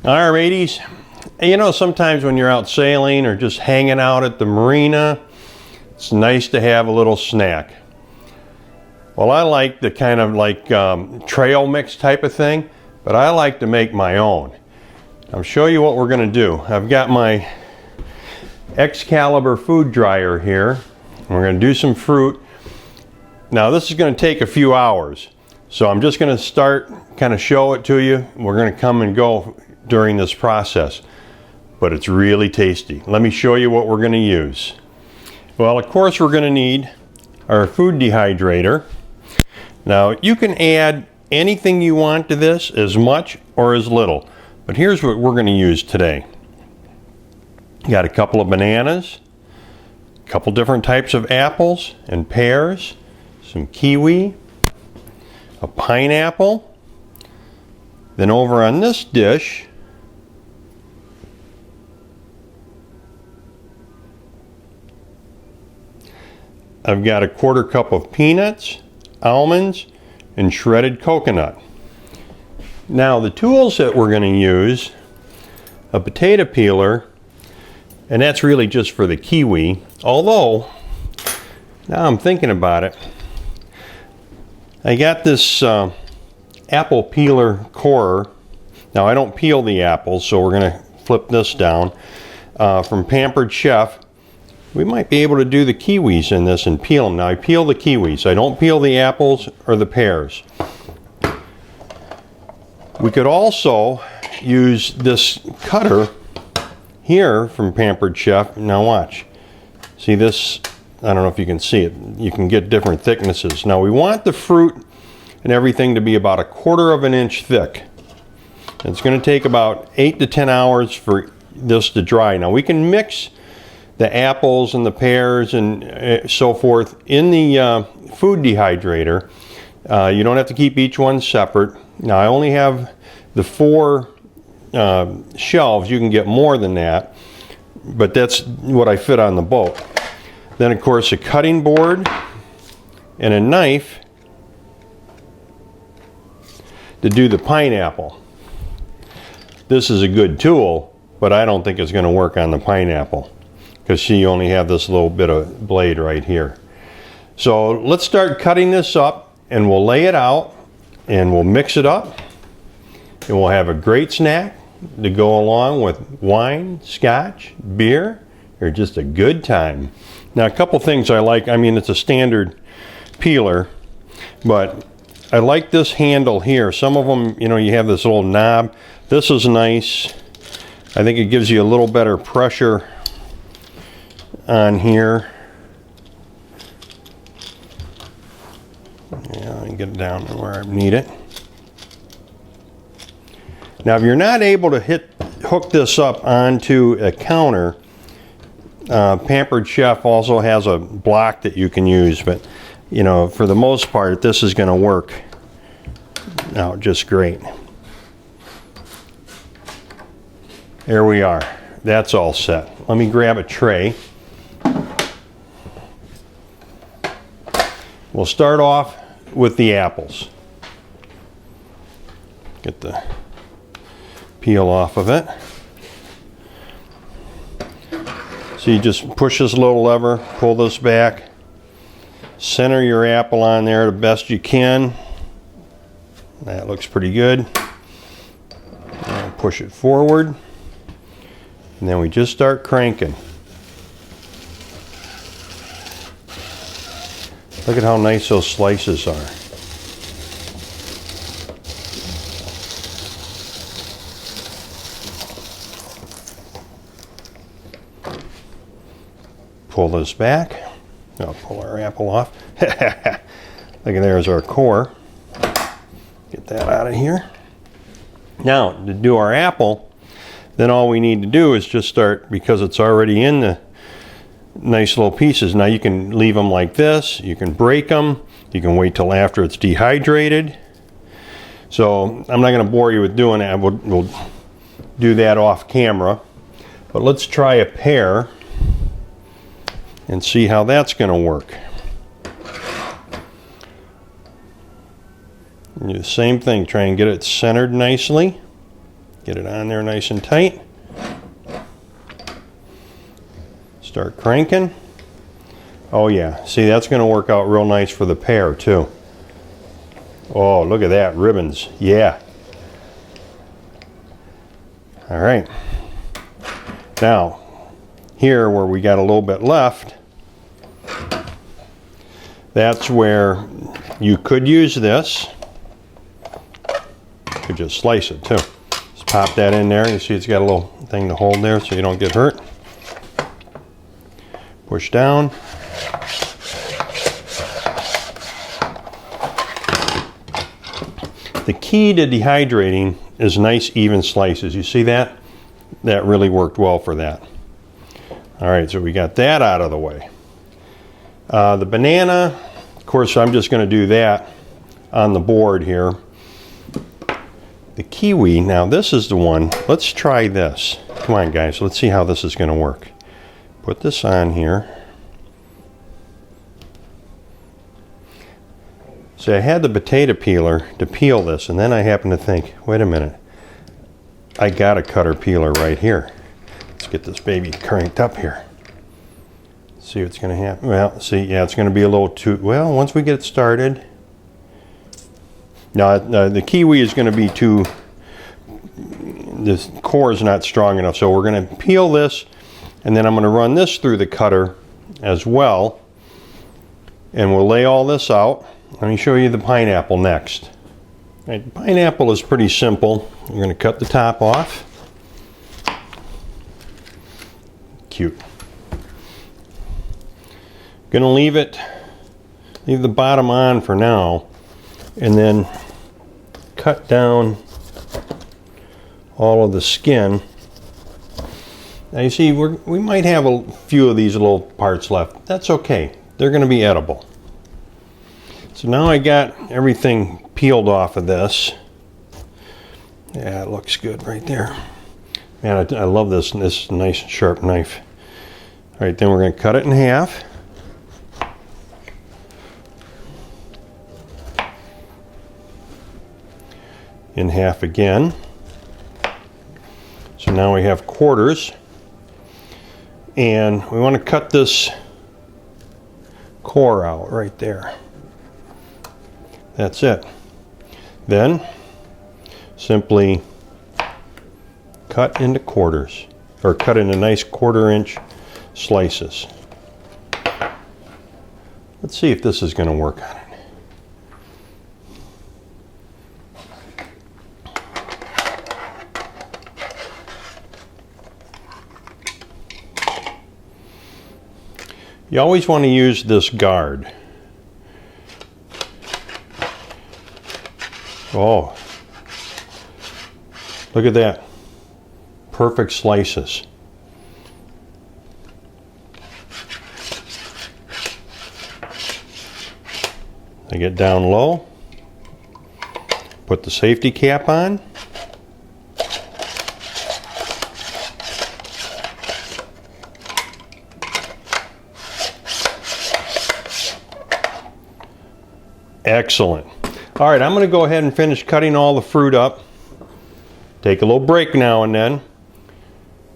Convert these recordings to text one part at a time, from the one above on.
All right, mateys. You know, sometimes when you're out sailing or just hanging out at the marina, it's nice to have a little snack. Well, I like the kind of like trail mix type of thing, but I like to make my own. I'll show you what we're going to do. I've got my Excalibur food dryer here. We're going to do some fruit. Now this is going to take a few hours, so I'm just going to start, kind of show it to you. We're going to come and go during this process, but it's really tasty. Let me show you what we're going to use. Well, of course we're going to need our food dehydrator. Now you can add anything you want to this, as much or as little. But here's what we're going to use today. Got a couple of bananas, a couple different types of apples and pears, some kiwi, a pineapple. Then over on this dish, I've got a 1/4 cup of peanuts, almonds, and shredded coconut. Now the tools that we're going to use, a potato peeler, and that's really just for the kiwi, although now I'm thinking about it, I got this apple peeler corer. Now I don't peel the apples, so we're going to flip this down, from Pampered Chef. We might be able to do the kiwis in this and peel them. Now I peel the kiwis, I don't peel the apples or the pears. We could also use this cutter here from Pampered Chef. Now watch. See this? I don't know if you can see it. You can get different thicknesses. Now we want the fruit and everything to be about 1/4 of an inch thick. It's going to take about 8 to 10 hours for this to dry. Now we can mix the apples and the pears and so forth in the food dehydrator. You don't have to keep each one separate. Now I only have the 4 shelves. You can get more than that, but that's what I fit on the boat. Then of course a cutting board and a knife to do the pineapple. This is a good tool, but I don't think it's going to work on the pineapple because you only have this little bit of blade right here. So let's start cutting this up and we'll lay it out and we'll mix it up and we'll have a great snack to go along with wine, scotch, beer, or just a good time. Now a couple things I like. I mean, it's a standard peeler, but I like this handle here. Some of them, you know, you have this little knob. This is nice. I think it gives you a little better pressure on here. Yeah, I can get it down to where I need it. Now if you're not able to hook this up onto a counter, Pampered Chef also has a block that you can use, but you know, for the most part this is going to work out just great. There we are. That's all set. Let me grab a tray. We'll start off with the apples. Get the peel off of it. So you just push this little lever, pull this back, center your apple on there the best you can. That looks pretty good. And push it forward. And then we just start cranking. Look at how nice those slices are. Pull this back. I'll pull our apple off. Look at there's our core. Get that out of here. Now to do our apple, then all we need to do is just start, because it's already in the nice little pieces. Now you can leave them like this, you can break them, you can wait till after it's dehydrated. So I'm not going to bore you with doing that. We'll do that off camera. But let's try a pear and see how that's going to work. Do the same thing, try and get it centered nicely. Get it on there nice and tight. Start cranking. Oh yeah, see, that's going to work out real nice for the pear too. Oh, look at that, ribbons. Yeah. All right. Now, here where we got a little bit left, that's where you could use this. You could just slice it too. Just pop that in there. You see it's got a little thing to hold there so you don't get hurt. Push down. The key to dehydrating is nice even slices. You see that? That really worked well for that. All right, so we got that out of the way. The banana, of course, I'm just going to do that on the board here. The kiwi, now this is the one. Let's try this. Come on, guys, let's see how this is going to work. Put this on here. So I had the potato peeler to peel this, and then I happened to think, wait a minute, I got a cutter peeler right here. Let's get this baby cranked up here. See what's going to happen. Well, see, yeah, it's going to be a little too, well, once we get it started. Now, the kiwi is going to be too, the core is not strong enough, so we're going to peel this, and then I'm going to run this through the cutter as well, and we'll lay all this out. Let me show you the pineapple next. Right, pineapple is pretty simple. You're going to cut the top off. Cute. Going to leave the bottom on for now, and then cut down all of the skin. Now you see, we might have a few of these little parts left. That's okay. They're going to be edible. So now I got everything peeled off of this. Yeah, it looks good right there. Man, I love this nice sharp knife. All right, then we're going to cut it in half. In half again. So now we have quarters. And we want to cut this core out right there. That's it. Then simply cut into quarters, or cut into nice 1/4 inch slices. Let's see if this is going to work on it. You always want to use this guard. Oh, look at that. Perfect slices. I get down low, put the safety cap on. Excellent. All right, I'm going to go ahead and finish cutting all the fruit up. Take a little break now and then.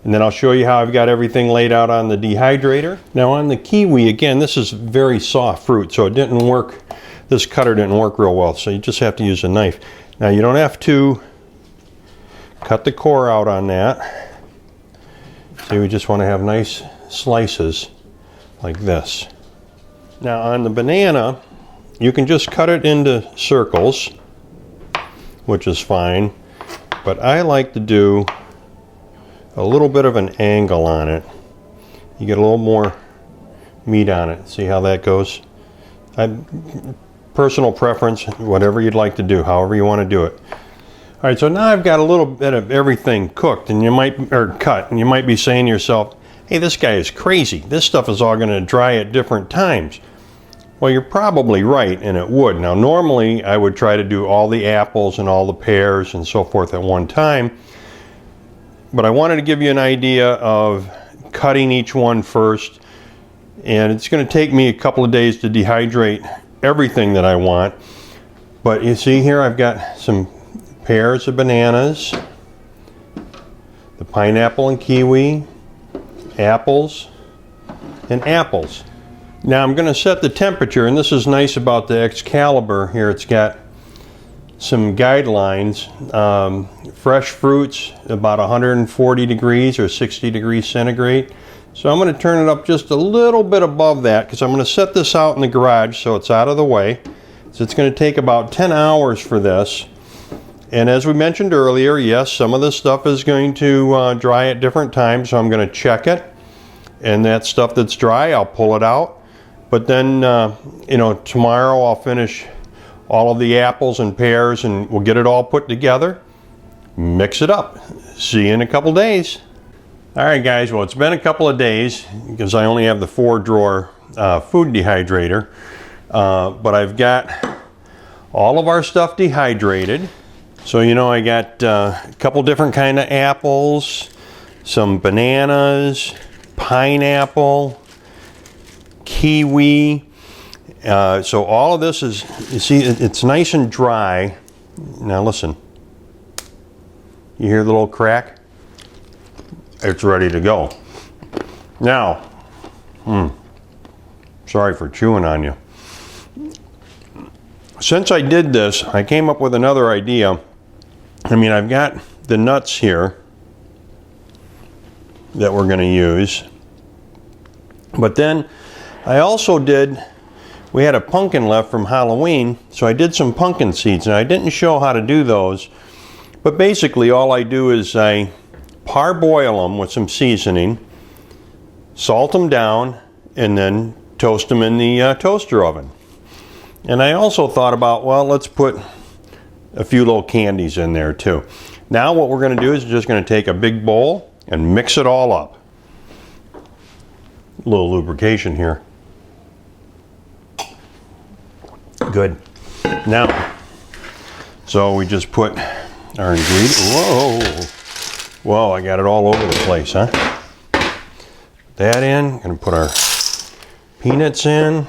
And then I'll show you how I've got everything laid out on the dehydrator. Now on the kiwi, again, this is very soft fruit, so it didn't work, this cutter didn't work real well, so you just have to use a knife. Now you don't have to cut the core out on that. See, we just want to have nice slices like this. Now on the banana, you can just cut it into circles, which is fine, but I like to do a little bit of an angle on it. You get a little more meat on it. See how that goes? Personal preference, whatever you'd like to do, however you want to do it. All right, so now I've got a little bit of everything cooked, and cut, and you might be saying to yourself, hey, this guy is crazy. This stuff is all going to dry at different times. Well, you're probably right, and it would. Now, normally I would try to do all the apples and all the pears and so forth at one time, but I wanted to give you an idea of cutting each one first, and it's going to take me a couple of days to dehydrate everything that I want. But you see here, I've got some pairs of bananas. the pineapple and kiwi, apples, and apples. Now I'm going to set the temperature, and this is nice about the Excalibur here. It's got some guidelines. Fresh fruits about 140 degrees or 60 degrees centigrade. So I'm going to turn it up just a little bit above that because I'm going to set this out in the garage so it's out of the way. So it's going to take about 10 hours for this. And as we mentioned earlier, yes, some of this stuff is going to dry at different times, so I'm going to check it. And that stuff that's dry, I'll pull it out. But then, you know, tomorrow I'll finish all of the apples and pears and we'll get it all put together, mix it up. See you in a couple days. All right, guys, well, it's been a couple of days because I only have the 4-drawer food dehydrator, but I've got all of our stuff dehydrated. So, you know, I got a couple different kind of apples, some bananas, pineapple, kiwi. So all of this is, you see, it's nice and dry. Now listen, you hear the little crack? It's ready to go. Now, sorry for chewing on you. Since I did this, I came up with another idea. I mean, I've got the nuts here that we're going to use. But then I also we had a pumpkin left from Halloween, so I did some pumpkin seeds. And I didn't show how to do those, but basically all I do is I parboil them with some seasoning, salt them down, and then toast them in the toaster oven. And I also thought about, well, let's put a few little candies in there too. Now what we're going to do is just going to take a big bowl and mix it all up. A little lubrication here. Good. Now, so we just put our ingredients. Whoa, I got it all over the place, huh? Put that in. Gonna put our peanuts in.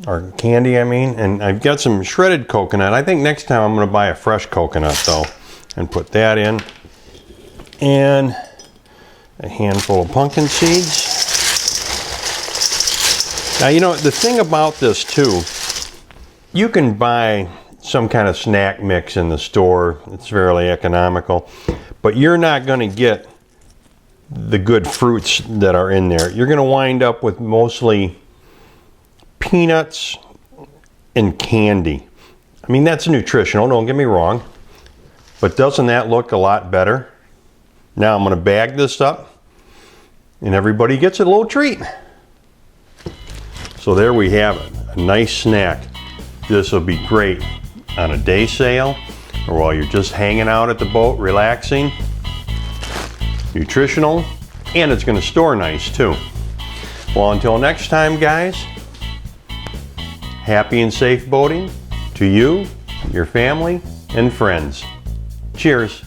Our candy, I mean. And I've got some shredded coconut. I think next time I'm gonna buy a fresh coconut though, and put that in. And a handful of pumpkin seeds. Now, you know, the thing about this too, you can buy some kind of snack mix in the store. It's fairly economical, but you're not going to get the good fruits that are in there. You're going to wind up with mostly peanuts and candy. I mean, that's nutritional, don't get me wrong, but doesn't that look a lot better? Now I'm going to bag this up and everybody gets a little treat. So there we have it, a nice snack. This will be great on a day sail or while you're just hanging out at the boat, relaxing. Nutritional, and it's going to store nice too. Well, until next time, guys, happy and safe boating to you, your family, and friends. Cheers.